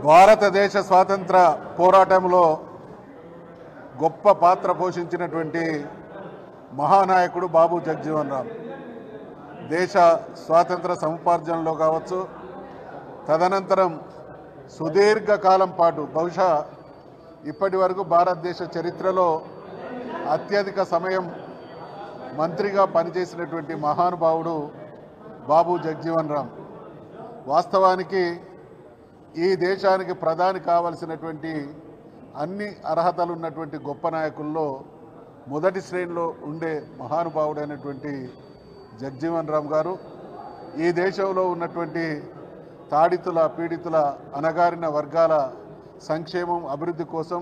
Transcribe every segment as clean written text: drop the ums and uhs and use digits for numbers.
భారతదేశ స్వాతంత్ర పోరాటంలో గొప్ప పాత్ర పోషించినటువంటి మహానాయకుడు బాబు జగజీవన్ రామ్. దేశ స్వాతంత్ర సముపార్జనలో కావచ్చు, తదనంతరం సుదీర్ఘకాలం పాటు బహుశా ఇప్పటి వరకు భారతదేశ చరిత్రలో అత్యధిక సమయం మంత్రిగా పనిచేసినటువంటి మహానుభావుడు బాబు జగజీవన్ రామ్. వాస్తవానికి ఈ దేశానికి ప్రధాని కావలసినటువంటి అన్ని అర్హతలు ఉన్నటువంటి గొప్ప నాయకుల్లో మొదటి శ్రేణిలో ఉండే మహానుభావుడైనటువంటి జగజీవన్ రామ్ గారు ఈ దేశంలో ఉన్నటువంటి తాడితుల పీడితుల అణగారిన వర్గాల సంక్షేమం అభివృద్ధి కోసం,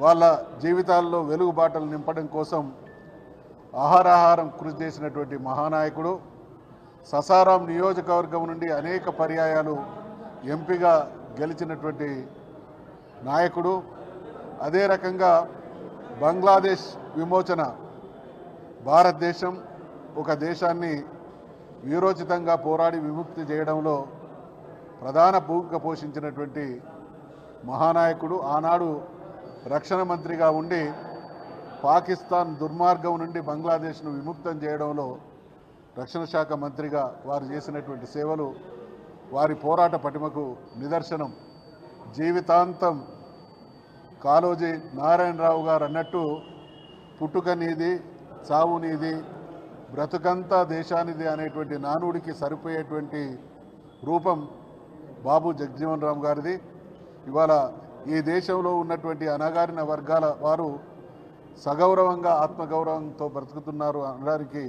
వాళ్ళ జీవితాల్లో వెలుగుబాటలు నింపడం కోసం ఆహారాహారం కృషి చేసినటువంటి మహానాయకుడు. ససారాం నియోజకవర్గం నుండి అనేక పర్యాయాలు ఎంపీగా గెలిచినటువంటి నాయకుడు. అదే రకంగా బంగ్లాదేశ్ విమోచన, భారతదేశం ఒక దేశాన్ని వీరోచితంగా పోరాడి విముక్తి చేయడంలో ప్రధాన భూమిక పోషించినటువంటి మహానాయకుడు. ఆనాడు రక్షణ మంత్రిగా ఉండి పాకిస్తాన్ దుర్మార్గం నుండి బంగ్లాదేశ్ను విముక్తం చేయడంలో రక్షణ శాఖ మంత్రిగా వారు చేసినటువంటి సేవలు వారి పోరాట పటిమకు నిదర్శనం. జీవితాంతం కాళోజీ నారాయణరావు గారు అన్నట్టు పుట్టుక నీది, చావు నీది, బ్రతుకంతా దేశానిది అనేటువంటి నానుడికి సరిపోయేటువంటి రూపం బాబు జగజీవన్ రామ్ గారిది. ఇవాళ ఈ దేశంలో ఉన్నటువంటి అణగారిన వర్గాల వారు సగౌరవంగా ఆత్మగౌరవంతో బ్రతుకుతున్నారు అనడానికి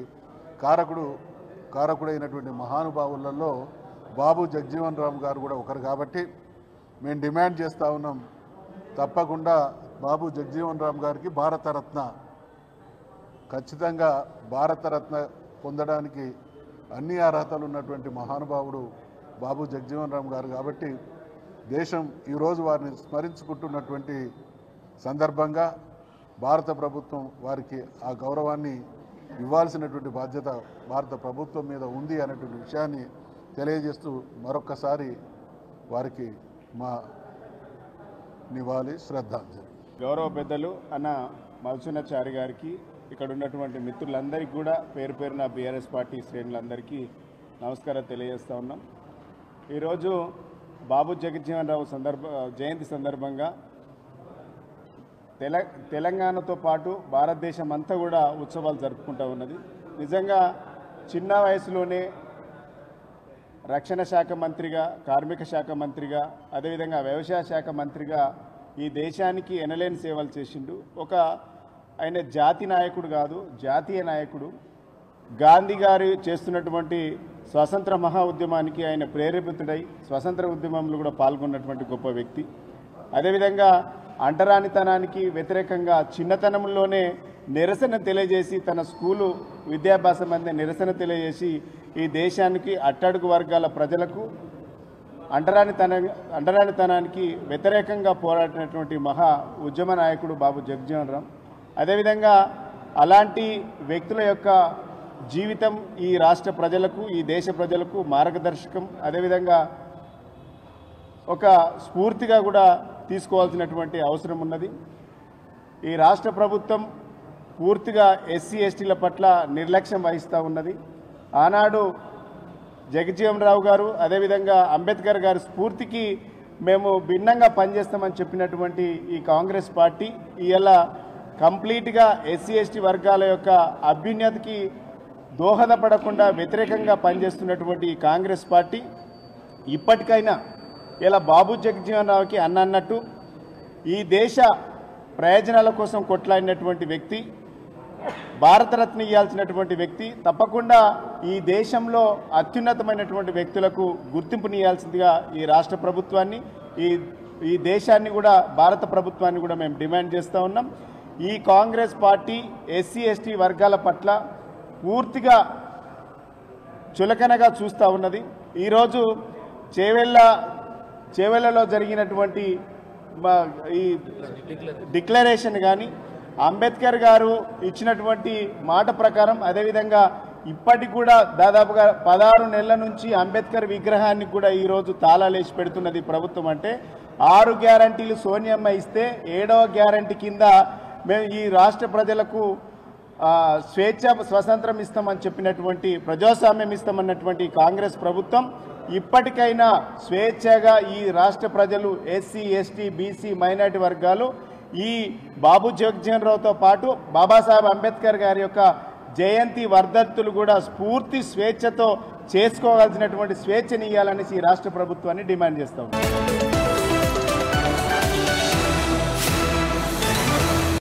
కారకుడైనటువంటి మహానుభావులలో బాబు జగజీవన్ రామ్ గారు కూడా ఒకరు. కాబట్టి మేము డిమాండ్ చేస్తూ ఉన్నాం, తప్పకుండా బాబు జగజీవన్ రామ్ గారికి భారతరత్న, ఖచ్చితంగా భారతరత్న పొందడానికి అన్ని అర్హతలు ఉన్నటువంటి మహానుభావుడు బాబు జగజీవన్ రామ్ గారు. కాబట్టి దేశం ఈరోజు వారిని స్మరించుకుంటున్నటువంటి సందర్భంగా భారత ప్రభుత్వం వారికి ఆ గౌరవాన్ని ఇవ్వాల్సినటువంటి బాధ్యత భారత ప్రభుత్వం మీద ఉంది అనేటువంటి విషయాన్ని తెలియజేస్తూ మరొక్కసారి వారికి మా నివాళి, శ్రద్ధాంజలి. గౌరవ పెద్దలు అన్న మధుసూదనాచారి గారికి, ఇక్కడ ఉన్నటువంటి మిత్రులందరికీ కూడా పేరు పేరున బీఆర్ఎస్ పార్టీ శ్రేణులందరికీ నమస్కారం తెలియజేస్తూ ఉన్నాం. ఈరోజు బాబు జగజీవన్ రావు జయంతి సందర్భంగా తెలంగాణతో పాటు భారతదేశం అంతా కూడా ఉత్సవాలు జరుపుకుంటూ ఉన్నది. నిజంగా చిన్న వయసులోనే రక్షణ శాఖ మంత్రిగా, కార్మిక శాఖ మంత్రిగా, అదేవిధంగా వ్యవసాయ శాఖ మంత్రిగా ఈ దేశానికి ఎనలేని సేవలు చేసిండు. ఆయన జాతి నాయకుడు కాదు, జాతీయ నాయకుడు. గాంధీ గారు చేస్తున్నటువంటి స్వాతంత్ర మహా ఉద్యమానికి ఆయన ప్రేరేపితుడై స్వతంత్ర ఉద్యమంలో కూడా పాల్గొన్నటువంటి గొప్ప వ్యక్తి. అదేవిధంగా అంటరానితనానికి వ్యతిరేకంగా చిన్నతనంలోనే నిరసన తెలియజేసి, తన స్కూలు విద్యాభ్యాసం మీద నిరసన తెలియజేసి ఈ దేశానికి అట్టడుగు వర్గాల ప్రజలకు అంటరానితనానికి వ్యతిరేకంగా పోరాడినటువంటి మహా ఉద్యమ నాయకుడు బాబు జగజీవన్ రామ్. అదేవిధంగా అలాంటి వ్యక్తుల యొక్క జీవితం ఈ రాష్ట్ర ప్రజలకు, ఈ దేశ ప్రజలకు మార్గదర్శకం. అదేవిధంగా ఒక స్ఫూర్తిగా కూడా తీసుకోవాల్సినటువంటి అవసరం ఉన్నది. ఈ రాష్ట్ర ప్రభుత్వం పూర్తిగా ఎస్సీ ఎస్టీల పట్ల నిర్లక్ష్యం వహిస్తూ ఉన్నది. ఆనాడు జగజీవన్ రావు గారు, అదేవిధంగా అంబేద్కర్ గారి స్ఫూర్తికి మేము భిన్నంగా పనిచేస్తామని చెప్పినటువంటి ఈ కాంగ్రెస్ పార్టీ ఇలా కంప్లీట్గా ఎస్సీ ఎస్టీ వర్గాల యొక్క అభ్యున్నతికి దోహదపడకుండా వ్యతిరేకంగా పనిచేస్తున్నటువంటి ఈ కాంగ్రెస్ పార్టీ ఇప్పటికైనా ఇలా బాబు జగజీవన్ రావుకి అన్నట్టు ఈ దేశ ప్రయోజనాల కోసం కొట్లాడినటువంటి వ్యక్తి, భారతరత్న ఇవ్వాల్సినటువంటి వ్యక్తి, తప్పకుండా ఈ దేశంలో అత్యున్నతమైనటువంటి వ్యక్తులకు గుర్తింపునియాల్సిందిగా ఈ రాష్ట్ర ప్రభుత్వాన్ని, ఈ దేశాన్ని కూడా, భారత ప్రభుత్వాన్ని కూడా మేము డిమాండ్ చేస్తూ ఉన్నాం. ఈ కాంగ్రెస్ పార్టీ ఎస్సీ ఎస్టీ వర్గాల పట్ల పూర్తిగా చులకనగా చూస్తూ ఉన్నది. ఈరోజు చేవెళ్లలో జరిగినటువంటి ఈ డిక్లరేషన్ కానీ, అంబేద్కర్ గారు ఇచ్చినటువంటి మాట ప్రకారం, అదేవిధంగా ఇప్పటికి కూడా దాదాపుగా 16 నెలల నుంచి అంబేద్కర్ విగ్రహాన్ని కూడా ఈరోజు తాళాలేసి పెడుతున్నది ప్రభుత్వం. అంటే 6 గ్యారంటీలు సోనియమ్మ ఇస్తే 7వ గ్యారంటీ కింద మేము ఈ రాష్ట్ర ప్రజలకు స్వేచ్ఛ స్వతంత్రం ఇస్తామని చెప్పినటువంటి, ప్రజాస్వామ్యం ఇస్తామన్నటువంటి కాంగ్రెస్ ప్రభుత్వం ఇప్పటికైనా స్వేచ్ఛగా ఈ రాష్ట్ర ప్రజలు ఎస్సీ, ఎస్టీ, బీసీ, మైనారిటీ వర్గాలు ఈ బాబు జగజ్జీవన్ రావుతో పాటు బాబాసాహెబ్ అంబేద్కర్ గారి యొక్క జయంతి వర్ధంతులు కూడా పూర్తి స్వేచ్ఛతో చేసుకోవాల్సినటువంటి స్వేచ్ఛని ఇవ్వాలని ఈ రాష్ట్ర ప్రభుత్వాన్ని డిమాండ్ చేస్తాం.